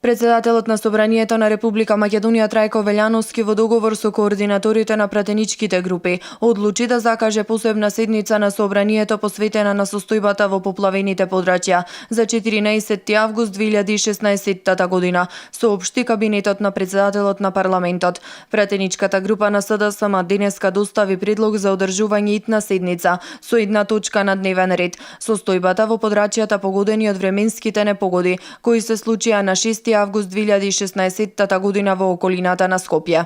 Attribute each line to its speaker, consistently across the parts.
Speaker 1: Председателот на Собранието на Република Македонија Трајко Велјановски во договор со координаторите на пратеничките групи одлучи да закаже посебна седница на Собранието посветена на состојбата во поплавените подрачја за 14 август 2016 година, соопшти кабинетот на председателот на парламентот. Пратеничката група на СДСМ денеска достави предлог за одржување итна седница со една точка на дневен ред: состојбата во подрачјата погодени од временските непогоди кои се случија на 6 август 2016 година во околината на Скопје.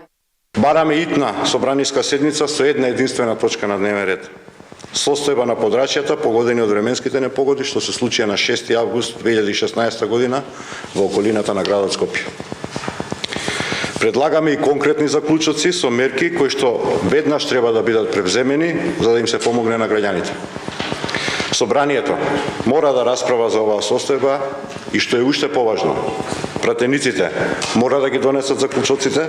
Speaker 2: Бараме итна собраниска седница со една единствена точка на дневен ред: состојба на подрачјата погодени од временските непогоди што се случија на 6 август 2016 година во околината на градот Скопје. Предлагаме и конкретни заклучоци со мерки кои што веднаш треба да бидат превземени за да им се помогне на граѓаните. Собранието мора да расправа за оваа состојба и што е уште поважно, пратениците мора да ги донесат заклучоците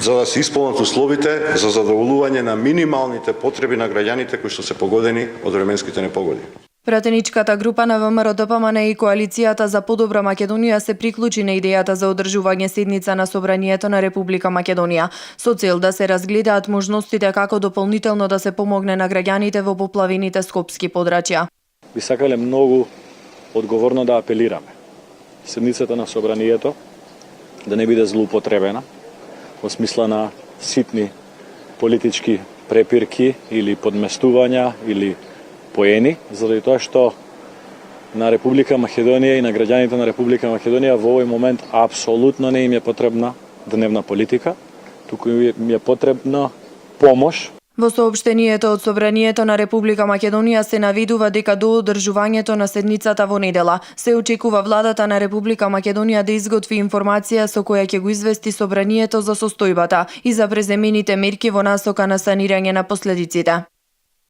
Speaker 2: за да се исполнат условите за задоволување на минималните потреби на граѓаните кои што се погодени од временските непогоди.
Speaker 1: Пратеничката група на ВМРО ДПМН и Коалицијата за подобра Македонија се приклучи на идејата за одржување седница на Собранието на Република Македонија со цел да се разгледаат можностите како дополнително да се помогне на граѓаните во поплавените скопски подрачја.
Speaker 3: Би сакале многу одговорно да апелираме седницата на Собранието да не биде злоупотребена во смисла на ситни политички препирки или подместувања или поени, заради тоа што на Република Македонија и на граѓаните на Република Македонија во овој момент апсолутно не им е потребна дневна политика, туку им е потребна помош.
Speaker 1: Во соопштението од Собранието на Република Македонија се наведува дека до одржувањето на седницата во недела се очекува владата на Република Македонија да изготви информација со која ќе го извести Собранието за состојбата и за преземените мерки во насока на санирање на последиците.